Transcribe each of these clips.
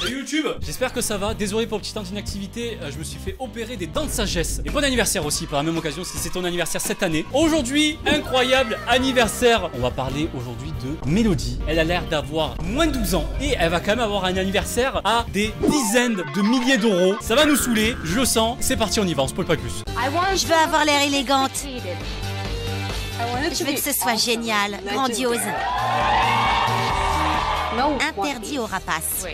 Salut YouTube, j'espère que ça va. Désolé pour le petit temps d'inactivité, je me suis fait opérer des dents de sagesse. Et bon anniversaire aussi par la même occasion si c'est ton anniversaire cette année. Aujourd'hui, incroyable anniversaire. On va parler aujourd'hui de Mélodie. Elle a l'air d'avoir moins de 12 ans et elle va quand même avoir un anniversaire à des dizaines de milliers d'euros. Ça va nous saouler, je le sens. C'est parti, on y va, on spoil pas plus. Je veux avoir l'air élégante. Je veux que ce soit génial, grandiose. Interdit aux rapaces.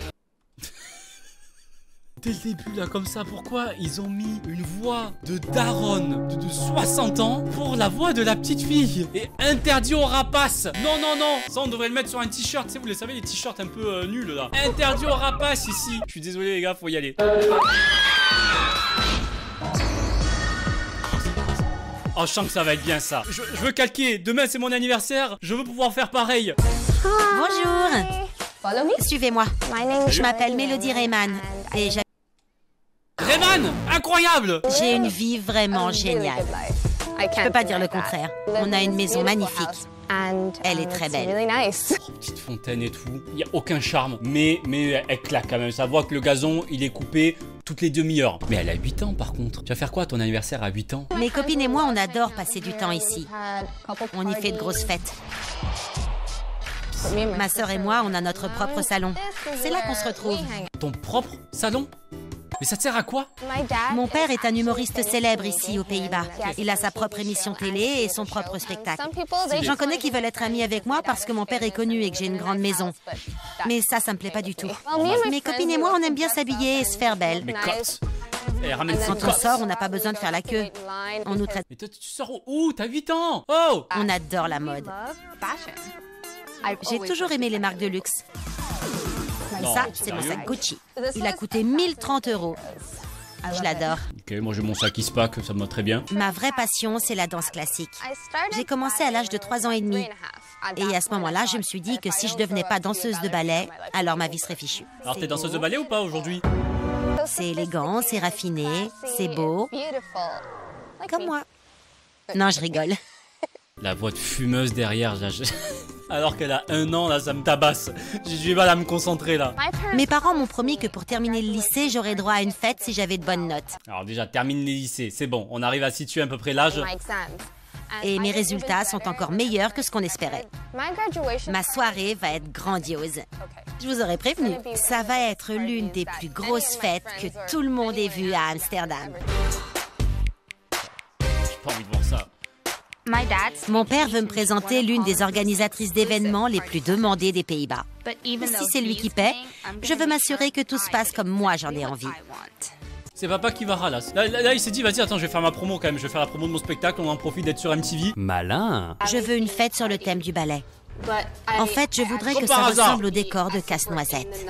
Dès le début là comme ça, pourquoi ils ont mis une voix de daronne de 60 ans pour la voix de la petite fille? Et interdit aux rapaces. Non non non, ça on devrait le mettre sur un t-shirt, tu sais, vous le savez, les t-shirts un peu nuls là. Interdit aux rapaces ici. Je suis désolé les gars, faut y aller. Oh, je sens que ça va être bien ça. Je veux calquer, demain c'est mon anniversaire, je veux pouvoir faire pareil. Bonjour. Suivez-moi. Je m'appelle Mélodie Rayman et Rayman, incroyable. j'ai une vie vraiment géniale. Je peux pas dire le contraire. On a une maison magnifique. Elle est très belle. Oh, petite fontaine et tout, il y a aucun charme. Mais elle claque quand même, ça voit que le gazon il est coupé toutes les demi-heures. Mais elle a 8 ans par contre. Tu vas faire quoi à ton anniversaire à 8 ans? Mes copines et moi, on adore passer du temps ici. On y fait de grosses fêtes. Ma sœur et moi, on a notre propre salon. C'est là qu'on se retrouve. Ton propre salon? Mais ça te sert à quoi? Mon père est un humoriste célèbre ici aux Pays-Bas. Il a sa propre émission télé et son propre spectacle. J'en connais qui veulent être amis avec moi parce que mon père est connu et que j'ai une grande maison. Mais ça me plaît pas du tout. Mes copines et moi, on aime bien s'habiller et se faire belle. Mais cote. Eh, ramène Quand on sort, on n'a pas besoin de faire la queue. On nous traite. Mais toi, tu sors où? T'as 8 ans? Oh! On adore la mode. J'ai toujours aimé les marques de luxe. Non, Ça, c'est mon sérieux? sac Gucci. Il a coûté 1030 €. Je l'adore. Ok, moi j'ai mon sac Ispac, ça me va très bien. Ma vraie passion, c'est la danse classique. J'ai commencé à l'âge de 3 ans et demi. Et à ce moment-là, je me suis dit que si je devenais pas danseuse de ballet, alors ma vie serait fichue. Alors t'es danseuse de ballet ou pas aujourd'hui? C'est élégant, c'est raffiné, c'est beau. Comme moi. Non, je rigole. La voix de fumeuse derrière, alors qu'elle a 1 an, là ça me tabasse. J'ai du mal à me concentrer là. Mes parents m'ont promis que pour terminer le lycée, j'aurais droit à une fête si j'avais de bonnes notes. Alors déjà, termine les lycées, c'est bon, on arrive à situer à peu près l'âge. Et mes résultats sont encore meilleurs que ce qu'on espérait. Ma soirée va être grandiose. Je vous aurais prévenu. Ça va être l'une des plus grosses fêtes que tout le monde ait vues à Amsterdam. J'ai pas envie de voir ça. Mon père veut me présenter l'une des organisatrices d'événements les plus demandées des Pays-Bas. Si c'est lui qui paie, je veux m'assurer que tout se passe comme moi j'en ai envie. C'est papa qui va ralasse. Là, il s'est dit, vas-y, attends, je vais faire ma promo quand même. Je vais faire la promo de mon spectacle, on en profite d'être sur MTV. Malin. Je veux une fête sur le thème du ballet. En fait, je voudrais que Comme ça par hasard. ressemble au décor de Casse-Noisette.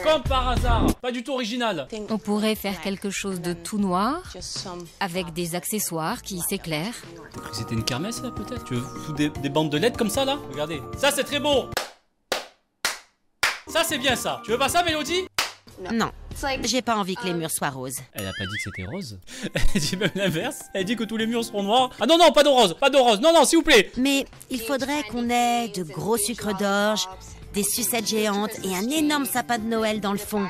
Comme par hasard, pas du tout original. On pourrait faire quelque chose de tout noir, avec des accessoires qui s'éclairent. T'as cru que c'était une kermesse là peut-être? Tu veux foutre des bandes de LED comme ça là? Regardez. Ça c'est très beau. Ça c'est bien ça. Tu veux pas ça Mélodie? Non, j'ai pas envie que les murs soient roses. Elle a pas dit que c'était rose. Elle dit même l'inverse. Elle dit que tous les murs seront noirs. Ah non non, pas de rose, pas de rose. Non non, s'il vous plaît. Mais il faudrait qu'on ait de gros sucres d'orge, des sucettes géantes et un énorme sapin de Noël dans le fond.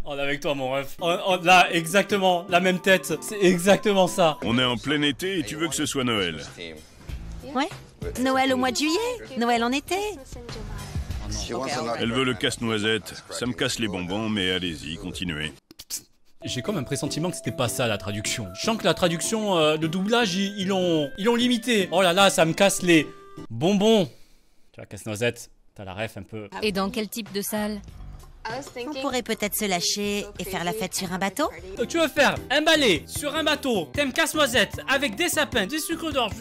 On est avec toi mon ref. Là, exactement, la même tête. C'est exactement ça. On est en plein été et tu veux que ce soit Noël. Ouais. Noël au mois de juillet, Noël en été. Elle veut le casse-noisette. Ça me casse les bonbons, mais allez-y, continuez. J'ai comme un pressentiment que c'était pas ça la traduction. Je sens que la traduction de doublage, ils l'ont limité. Oh là là, ça me casse les bonbons. Tu vois, casse-noisette, t'as la ref un peu. Et dans quel type de salle? On pourrait peut-être se lâcher et faire la fête sur un bateau. Tu veux faire un balai sur un bateau, thème casse-noisette, avec des sapins, des sucres d'orge.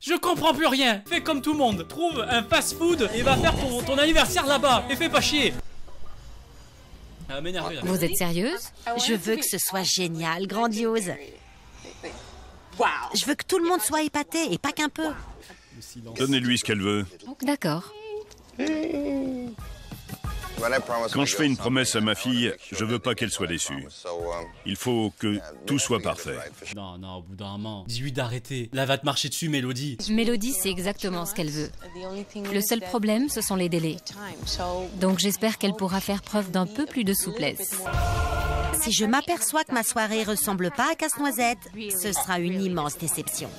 Je comprends plus rien. Fais comme tout le monde. Trouve un fast-food et va faire ton anniversaire là-bas. Et fais pas chier. Elle va m'énerver là. Vous êtes sérieuse? Je veux que ce soit génial, grandiose. Je veux que tout le monde soit épaté et pas qu'un peu. Donnez-lui ce qu'elle veut. D'accord. Quand je fais une promesse à ma fille, je veux pas qu'elle soit déçue. Il faut que tout soit parfait. Non, non, au bout d'un moment. Dis-lui d'arrêter. Là, va te marcher dessus, Mélodie. Mélodie sait exactement ce qu'elle veut. Le seul problème, ce sont les délais. Donc j'espère qu'elle pourra faire preuve d'un peu plus de souplesse. Si je m'aperçois que ma soirée ressemble pas à Casse-Noisette, ce sera une immense déception.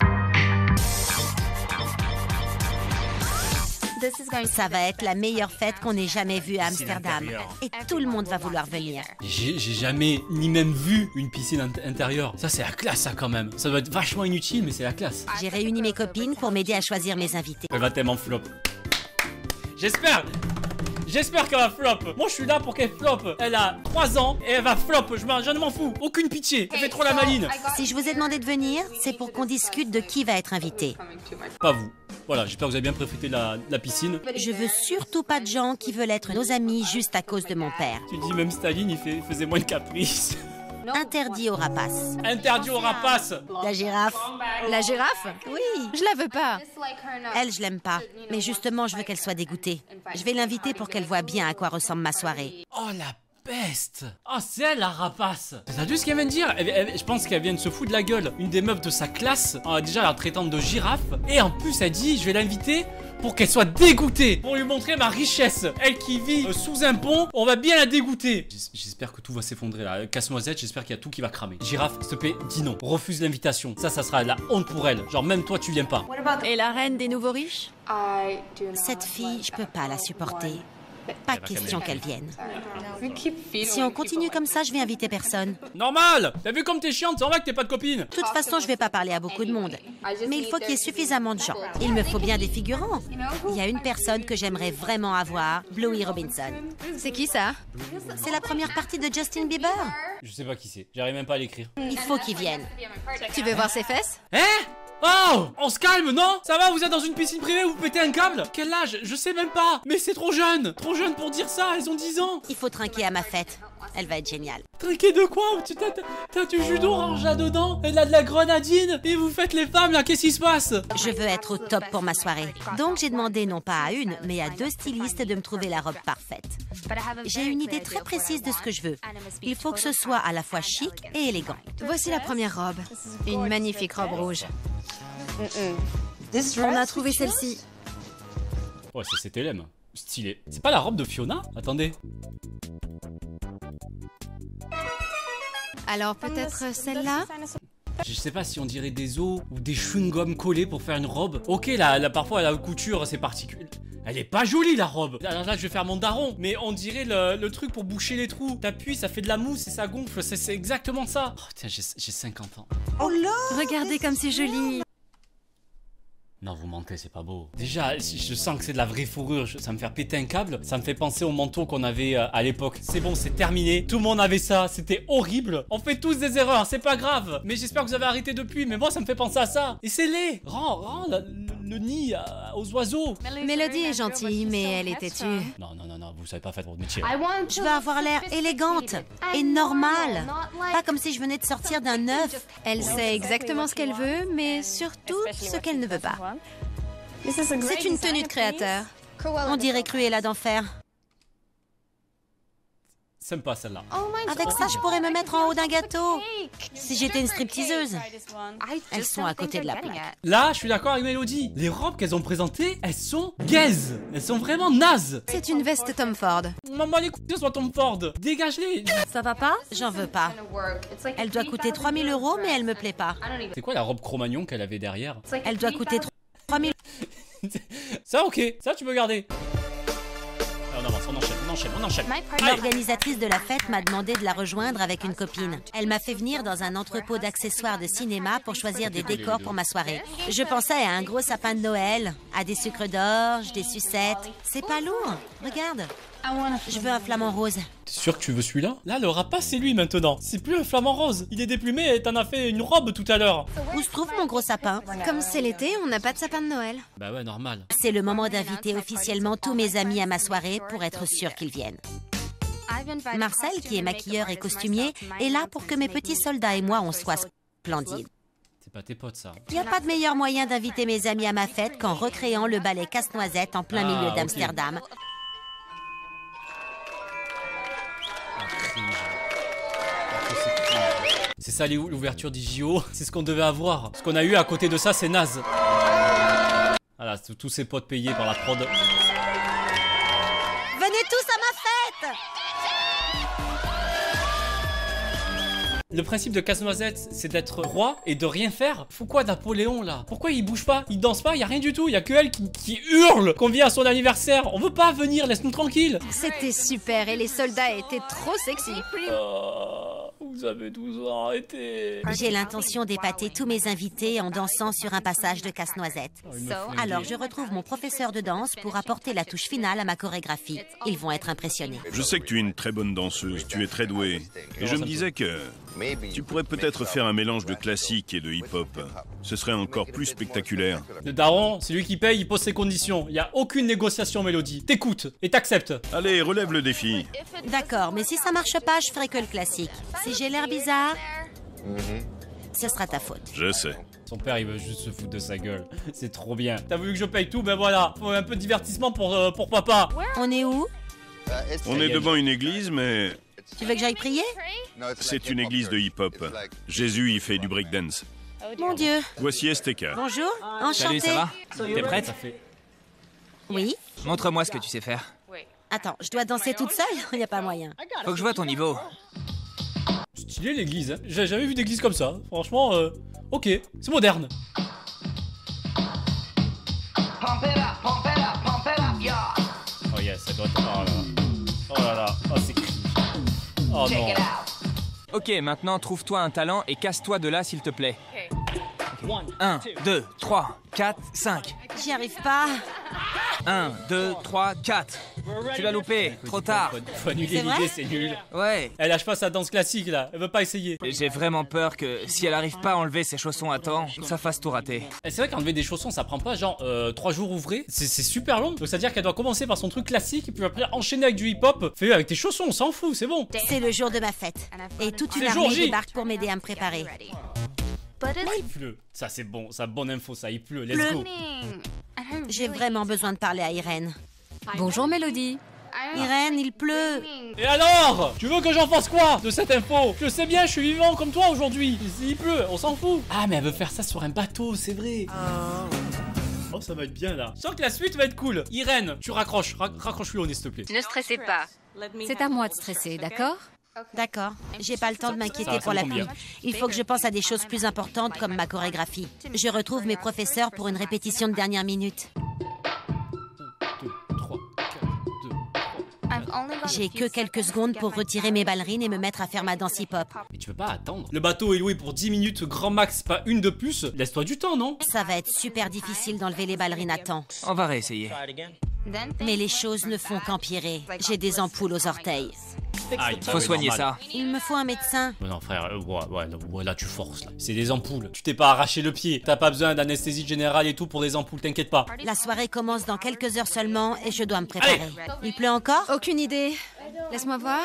Ça va être la meilleure fête qu'on ait jamais vue à Amsterdam. Et tout le monde va vouloir venir. J'ai jamais ni même vu une piscine intérieure. Ça, c'est la classe, ça, quand même. Ça doit être vachement inutile, mais c'est la classe. J'ai réuni mes copines pour m'aider à choisir mes invités. Elle va tellement flop. J'espère qu'elle va flop. Moi, je suis là pour qu'elle flop. Elle a 3 ans et elle va flop. Je m'en fous. Aucune pitié. Elle fait trop la maline. Si je vous ai demandé de venir, c'est pour qu'on discute de qui va être invité. Pas vous. Voilà, j'espère que vous avez bien profité de la piscine. Je veux surtout pas de gens qui veulent être nos amis juste à cause de mon père. Tu dis même Staline, il faisait moins de caprices. Interdit aux rapaces. Interdit aux rapaces. La girafe. La girafe? Oui. Je la veux pas. Elle, je l'aime pas. Mais justement, je veux qu'elle soit dégoûtée. Je vais l'inviter pour qu'elle voit bien à quoi ressemble ma soirée. Oh la peste. Oh, c'est elle la rapace. T'as vu ce qu'elle vient de dire? Je pense qu'elle vient de se foutre de la gueule. Une des meufs de sa classe, déjà la traitante de girafe. Et en plus, elle dit, je vais l'inviter pour qu'elle soit dégoûtée, pour lui montrer ma richesse. Elle qui vit sous un pont, on va bien la dégoûter. J'espère que tout va s'effondrer là. Casse-Noisette, j'espère qu'il y a tout qui va cramer. Girafe, s'il te plaît, dis non. Refuse l'invitation. Ça sera la honte pour elle. Genre même toi, tu viens pas. Et la reine des nouveaux riches? Cette fille, je peux pas la supporter. Pas question qu'elle vienne. Si on continue comme ça, je vais inviter personne. Normal. T'as vu comme t'es chiante, c'est en vrai que t'es pas de copine. De toute façon, je vais pas parler à beaucoup de monde. Mais il faut qu'il y ait suffisamment de gens. Il me faut bien des figurants. Il y a une personne que j'aimerais vraiment avoir, Bluey Robinson. C'est qui ça? C'est la première partie de Justin Bieber. Je sais pas qui c'est, j'arrive même pas à l'écrire. Il faut qu'il vienne. Tu veux voir ses fesses? Hein? Oh! On se calme, non? Ça va, vous êtes dans une piscine privée, vous pétez un câble? Quel âge? Je sais même pas. Mais c'est trop jeune. Trop jeune pour dire ça, elles ont 10 ans. Il faut trinquer à ma fête. Elle va être géniale. Trinquer de quoi? T'as du jus d'orange là-dedans? Elle a de la grenadine? Et vous faites les femmes là, qu'est-ce qui se passe? Je veux être au top pour ma soirée. Donc j'ai demandé non pas à une, mais à 2 stylistes de me trouver la robe parfaite. J'ai une idée très précise de ce que je veux. Il faut que ce soit à la fois chic et élégant. Voici la première robe. Une magnifique robe rouge. On a trouvé celle-ci. Ouais, c'est TLM. Stylé. C'est pas la robe de Fiona? Attendez. Alors peut-être celle-là? Je sais pas si on dirait des os ou des chewing-gums collés pour faire une robe. Ok, là parfois la couture c'est particulier. Elle est pas jolie la robe. Alors là je vais faire mon daron. Mais on dirait le truc pour boucher les trous. T'appuies, ça fait de la mousse et ça gonfle. C'est exactement ça. Oh tiens, j'ai 50 ans. Oh là! Regardez comme c'est joli. Non, vous mentez, c'est pas beau. Déjà, si je sens que c'est de la vraie fourrure, ça me fait péter un câble. Ça me fait penser au manteau qu'on avait à l'époque. C'est bon, c'est terminé. Tout le monde avait ça. C'était horrible. On fait tous des erreurs, c'est pas grave. Mais j'espère que vous avez arrêté depuis. Mais moi, ça me fait penser à ça. Et c'est laid. Rends le nid aux oiseaux. Mélodie est gentille, mais elle est têtue. Non, vous savez pas faire votre métier. Je veux avoir l'air élégante et normale. Pas comme si je venais de sortir d'un œuf. Elle sait exactement ce qu'elle veut, mais surtout ce qu'elle ne veut pas. C'est une tenue de créateur. On dirait Cruella d'enfer. C'est pas celle-là. Avec ça, je pourrais me mettre en haut d'un gâteau. Si j'étais une stripteaseuse. Elles sont à côté de la plaque. Là, je suis d'accord avec Mélodie. Les robes qu'elles ont présentées, elles sont gaze. Elles sont vraiment nazes. C'est une veste Tom Ford. Maman, les coups, soit Tom Ford. Dégage-les. Ça va pas? J'en veux pas. Elle doit coûter 3 000 €, mais elle me plaît pas. C'est quoi la robe Cro-Magnon qu'elle avait derrière? Elle doit coûter 3 000 €. Ça, ok. Ça, tu peux garder. On avance, on enchaîne. L'organisatrice de la fête m'a demandé de la rejoindre avec une copine. Elle m'a fait venir dans un entrepôt d'accessoires de cinéma pour choisir des décors pour ma soirée. Je pensais à un gros sapin de Noël, à des sucres d'orge, des sucettes. C'est pas lourd. Regarde. Je veux un flamant rose. T'es sûr que tu veux celui-là? Là, le rapace, c'est lui maintenant. C'est plus un flamant rose. Il est déplumé et t'en as fait une robe tout à l'heure. Où se trouve mon gros sapin? Comme c'est l'été, on n'a pas de sapin de Noël. Bah ouais, normal. C'est le moment d'inviter officiellement tous mes amis à ma soirée pour être sûr qu'ils viennent. Marcel, qui est maquilleur et costumier, est là pour que mes petits soldats et moi, on soit splendides. C'est pas tes potes, ça. Il n'y a pas de meilleur moyen d'inviter mes amis à ma fête qu'en recréant le ballet Casse-Noisette en plein milieu d'Amsterdam. C'est ça l'ouverture des JO. C'est ce qu'on devait avoir. Ce qu'on a eu à côté de ça, c'est naze. Voilà, tous ces potes payés par la prod. Venez tous à ma fête! Le principe de Casse-Noisette, c'est d'être roi et de rien faire. Faut quoi Napoléon là? Pourquoi il bouge pas? Il danse pas? Il y a rien du tout. Il y a que elle qui hurle qu'on vient à son anniversaire. On veut pas venir, laisse-nous tranquille. C'était super et les soldats étaient trop sexy. Vous avez 12 ans, arrêtez. J'ai l'intention d'épater tous mes invités en dansant sur un passage de Casse-Noisette. Alors je retrouve mon professeur de danse pour apporter la touche finale à ma chorégraphie. Ils vont être impressionnés. Je sais que tu es une très bonne danseuse, tu es très douée. Et je me disais que tu pourrais peut-être faire un mélange de classique et de hip-hop. Ce serait encore plus spectaculaire. Le daron, c'est lui qui paye, il pose ses conditions. Il y a aucune négociation, Mélodie. T'écoutes et t'acceptes. Allez, relève le défi. D'accord, mais si ça marche pas, je ferai que le classique. Si j'ai l'air bizarre, ce sera ta faute. Je sais. Son père, il veut juste se foutre de sa gueule. C'est trop bien. T'as voulu que je paye tout? Ben voilà. Faut un peu de divertissement pour papa. On est où? On est devant une église, mais Tu veux que j'aille prier? c'est une église de hip-hop. Jésus y fait du breakdance. Mon Dieu. Voici STK. Bonjour, enchantée. Salut, ça va? T'es prête? Ça fait... Oui. Montre-moi ce que tu sais faire. Attends, je dois danser toute seule? Il n'y a pas moyen. Faut que je vois ton niveau. Stylé l'église, hein. J'ai jamais vu d'église comme ça. Franchement, ok, c'est moderne. Oh yes, ça doit être... Oh là là. Oh là là. Oh c'est cringe. Oh non. Ok, maintenant trouve-toi un talent et casse-toi de là s'il te plaît. 1, 2, 3, 4, 5. J'y arrive pas. 1, 2, 3, 4. Tu l'as loupé, trop tard. Faut annuler C'est vrai? l'idée, c'est nul. Ouais. Elle lâche pas sa danse classique là, elle veut pas essayer. J'ai vraiment peur que si elle arrive pas à enlever ses chaussons à temps, ça fasse tout rater. Et c'est vrai qu'enlever des chaussons ça prend pas genre 3 jours ouvrés, c'est super long. Donc c'est à dire qu'elle doit commencer par son truc classique et puis après enchaîner avec du hip hop. Fais-le avec tes chaussons, on s'en fout, c'est bon. C'est le jour de ma fête. Et toute une C'est jour armée J. débarque pour m'aider à me préparer. Il pleut. Ça c'est bon, ça bonne info, ça il pleut, let's go. J'ai vraiment besoin de parler à Irène. Bonjour Mélodie. Irène, il pleut. Et alors? Tu veux que j'en fasse quoi de cette info? Je sais bien, je suis vivant comme toi aujourd'hui. Il pleut, on s'en fout. Ah mais elle veut faire ça sur un bateau, c'est vrai. Oh ça va être bien là. Je sens que la suite va être cool. Irène, tu raccroches, raccroche-lui au nez s'il te plaît. Ne stressez pas. C'est à moi de stresser, d'accord? D'accord. J'ai pas le temps de Ça m'inquiéter pour la tombe pluie. bien. Il faut que je pense à des choses plus importantes comme ma chorégraphie. Je retrouve mes professeurs pour une répétition de dernière minute. 2, 3, 4, 2, 3. J'ai que quelques secondes pour retirer mes ballerines et me mettre à faire ma danse hip-hop. Mais tu peux pas attendre. Le bateau est loué pour 10 minutes, grand max, pas une de plus. Laisse-toi du temps, non? Ça va être super difficile d'enlever les ballerines à temps. On va réessayer. Mais les choses ne font qu'empirer. J'ai des ampoules aux orteils. Aïe, Faut soigner ça. Il me faut un médecin. Non frère, ouais, là tu forces là. C'est des ampoules. Tu t'es pas arraché le pied. T'as pas besoin d'anesthésie générale et tout pour des ampoules, t'inquiète pas. La soirée commence dans quelques heures seulement et je dois me préparer. Il pleut encore? Aucune idée. Laisse-moi voir.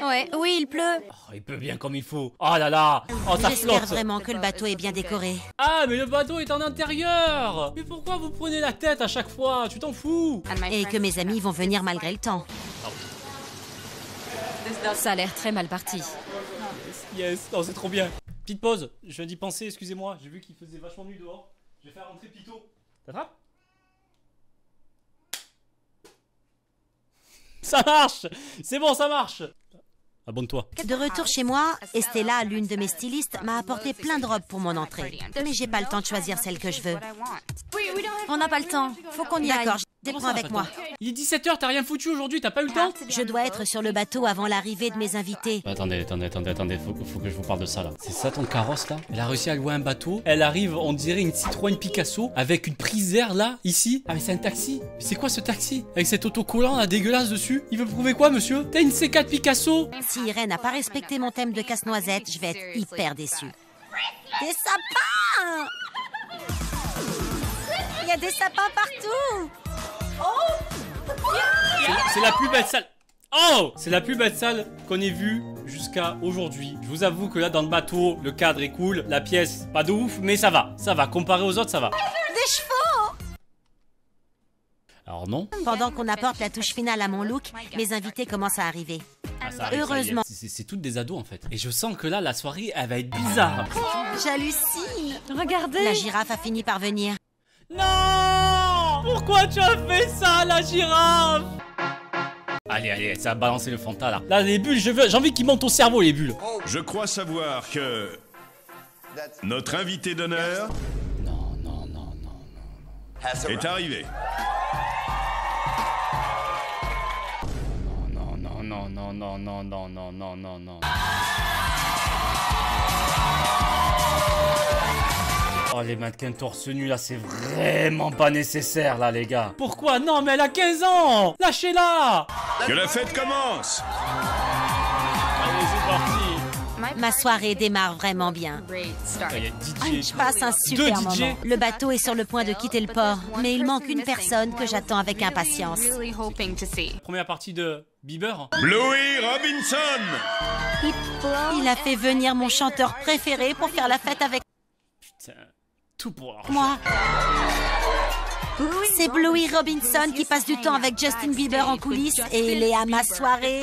Ouais, oui, il pleut. Oh, il peut bien comme il faut. Oh là là. Oh ça J'espère flotte. vraiment que le bateau est bien décoré. Ah mais le bateau est en intérieur. Mais pourquoi vous prenez la tête à chaque fois? Tu t'en fous? Et que mes amis vont venir malgré le temps. Ça a l'air très mal parti. Yes, non c'est trop bien. Petite pause, je viens d'y penser, excusez-moi. J'ai vu qu'il faisait vachement nuit dehors. Je vais faire rentrer Pito. T'attrapes? Ça marche. C'est bon, ça marche. Abonne-toi. De retour chez moi, Estella, l'une de mes stylistes, m'a apporté plein de robes pour mon entrée. Mais j'ai pas le temps de choisir celle que je veux. On n'a pas le temps. Faut qu'on y aille. D'accord, je Comment prends ça, avec pas moi. le temps? Il est 17h, t'as rien foutu aujourd'hui, t'as pas eu le temps? Je dois être sur le bateau avant l'arrivée de mes invités. Attendez, faut que je vous parle de ça là. C'est ça ton carrosse là? Elle a réussi à louer un bateau. Elle arrive, on dirait une Citroën Picasso avec une prise d'air là, ici. Ah mais c'est un taxi. Mais c'est quoi ce taxi? Avec cet autocollant là dégueulasse dessus? Il veut prouver quoi monsieur? T'as une C4 Picasso? Si Irène n'a pas respecté mon thème de casse-noisette, je vais être hyper déçue. Des sapins! Il y a des sapins partout! C'est la plus belle salle. Oh! C'est la plus belle salle qu'on ait vue jusqu'à aujourd'hui. Je vous avoue que là dans le bateau, le cadre est cool, la pièce pas de ouf, mais ça va. Ça va, comparé aux autres, ça va. Des chevaux! Alors non. Pendant qu'on apporte la touche finale à mon look, mes invités commencent à arriver. Ah, ça arrive, Heureusement. C'est toutes des ados en fait. Et je sens que là, la soirée, elle va être bizarre. J'hallucine. Regardez. La girafe a fini par venir. Non! Pourquoi tu as fait ça, la girafe? Allez, allez, ça va balancer le Fanta là. Là, les bulles, j'ai envie qu'ils montent au cerveau, les bulles. Je crois savoir que notre invité d'honneur est arrivé. Non. Oh, les mannequins torse nu là, c'est vraiment pas nécessaire là, les gars. Pourquoi? Non, mais elle a 15 ans. Lâchez-la. Que la fête commence! Allez, c'est parti. Ma soirée démarre vraiment bien. Il y a DJ. Je passe un super Deux DJ. moment. Le bateau est sur le point de quitter le port, mais il manque une personne que j'attends avec impatience. Première partie de Bieber. Bluey Robinson! Il a fait venir mon chanteur préféré pour faire la fête avec Putain, tout pour l'argent. moi. C'est Bluey Robinson qui passe du temps avec Justin Bieber en coulisses et il est à ma soirée.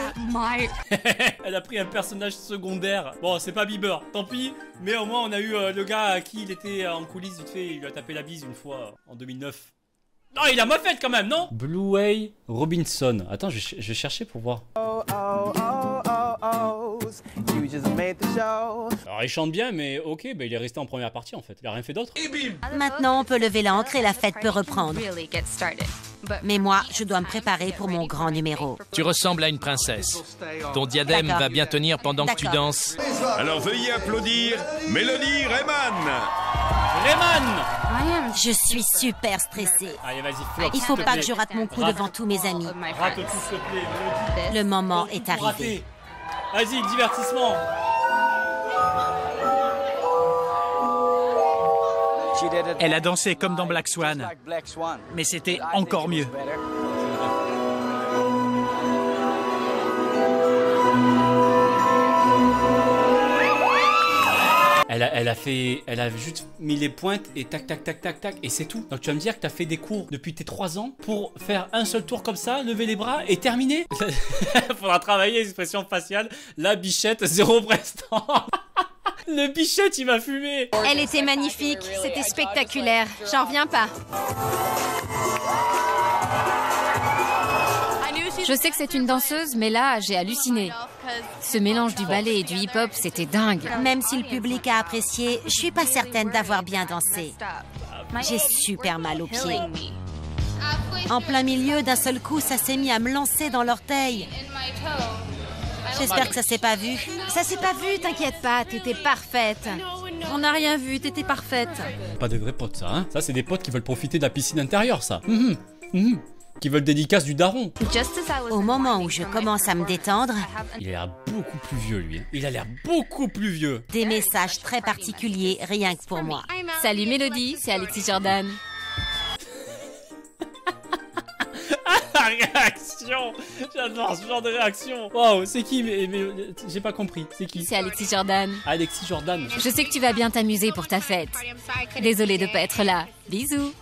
Elle a pris un personnage secondaire. Bon, c'est pas Bieber, tant pis. Mais au moins, on a eu le gars à qui il était en coulisses vite fait. Il lui a tapé la bise une fois en 2009. Non, il a ma fête quand même, non? Bluey Robinson. Attends, je vais chercher pour voir. Alors, il chante bien, mais ok, bah, il est resté en première partie en fait. Il a rien fait d'autre. Maintenant, on peut lever l'ancre et la fête peut reprendre. Mais moi, je dois me préparer pour mon grand numéro. Tu ressembles à une princesse. Ton diadème D'accord. va bien tenir pendant que tu D'accord. danses. Alors veuillez applaudir Mélodie Rayman! Rayman! Je suis super stressée. Allez, vas-y, Flop. Il faut s'il te pas plaît. que je rate mon coup devant tous mes amis. Rate tout, s'il te plaît. Mélodie. Le moment est Tout arrivé. raté. Vas-y, divertissement. Elle a dansé comme dans Black Swan, mais c'était encore mieux. Elle a juste mis les pointes et tac, tac, tac, tac, tac, et c'est tout. Donc tu vas me dire que t'as fait des cours depuis tes 3 ans pour faire un seul tour comme ça, lever les bras et terminer. Faudra travailler l'expression faciale. La bichette, zéro prestant. Le bichette, il m'a fumé. Elle était magnifique, c'était spectaculaire. J'en reviens pas. Je sais que c'est une danseuse, mais là, j'ai halluciné. Ce mélange du ballet et du hip-hop, c'était dingue. Même si le public a apprécié, je suis pas certaine d'avoir bien dansé. J'ai super mal aux pieds. En plein milieu, d'un seul coup, ça s'est mis à me lancer dans l'orteil. J'espère que ça s'est pas vu. Ça s'est pas vu, t'inquiète pas, t'étais parfaite. On n'a rien vu, t'étais parfaite. Pas de vrais potes, ça, hein. Ça, c'est des potes qui veulent profiter de la piscine intérieure, ça. Qui veulent dédicace du daron. Au moment où je commence à me détendre, Il a l'air beaucoup plus vieux, lui. Hein. Il a l'air beaucoup plus vieux. des messages très particuliers, rien que pour moi. Salut Mélodie, c'est Alexis Jordan. La réaction! J'adore ce genre de réaction. Waouh, c'est qui? Mais j'ai pas compris. C'est qui? C'est Alexis Jordan. Alexis Jordan. Je sais que tu vas bien t'amuser pour ta fête. Désolée de pas être là. Bisous.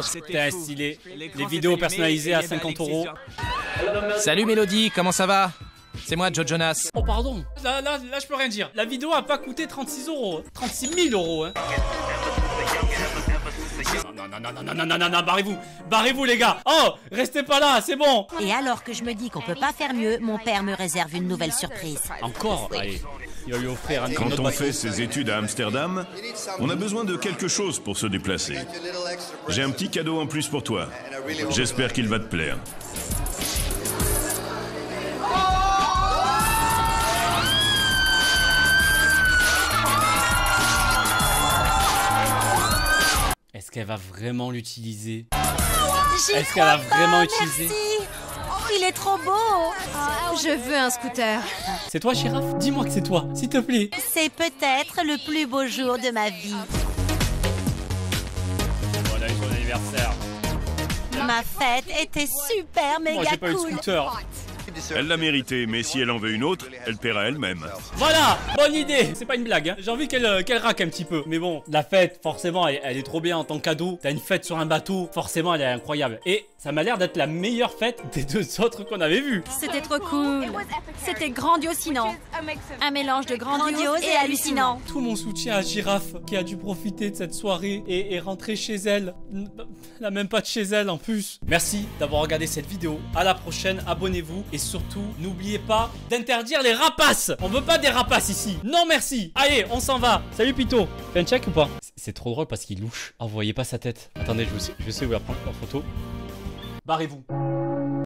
C'était stylé. Les vidéos personnalisées à 50 €. Salut Mélodie, comment ça va? C'est moi, Joe Jonas. Oh pardon, là je peux rien dire. La vidéo a pas coûté 36 €, 36 000 €. Hein. Non, barrez-vous les gars. Oh, restez pas là, c'est bon. Et alors que je me dis qu'on peut pas faire mieux, mon père me réserve une nouvelle surprise. Encore, allez. Il va lui offrir un Quand autre on bateau. fait ses études à Amsterdam, on a besoin de quelque chose pour se déplacer. J'ai un petit cadeau en plus pour toi. J'espère qu'il va te plaire. Est-ce qu'elle va vraiment l'utiliser? J'y Est-ce qu'elle va crois vraiment pas, utiliser? merci. Il est trop beau. Je veux un scooter. C'est toi, Girafe? Dis-moi que c'est toi, s'il te plaît. C'est peut-être le plus beau jour de ma vie. Voilà, joyeux anniversaire. Ma fête était super Moi, méga j'ai pas eu de cool. scooter. Elle l'a mérité, mais si elle en veut une autre, elle paiera elle-même. Voilà, bonne idée. C'est pas une blague, hein. J'ai envie qu'elle raque un petit peu. Mais bon, la fête, forcément, elle est trop bien en tant que cadeau. T'as une fête sur un bateau, forcément, elle est incroyable. Et ça m'a l'air d'être la meilleure fête des deux autres qu'on avait vues. C'était trop cool. C'était grandiossinant. Un mélange de grandiose et hallucinant. Tout mon soutien à Girafe qui a dû profiter de cette soirée et rentrer chez elle. Elle n'a même pas de chez elle en plus. Merci d'avoir regardé cette vidéo. À la prochaine, abonnez-vous et surtout, n'oubliez pas d'interdire les rapaces. On veut pas des rapaces ici. Non merci. Allez, on s'en va. Salut Pito. Fais un check ou pas? C'est trop drôle parce qu'il louche. Oh, vous voyez pas sa tête. Attendez, je vais essayer de vous la prendre en photo. Barrez-vous.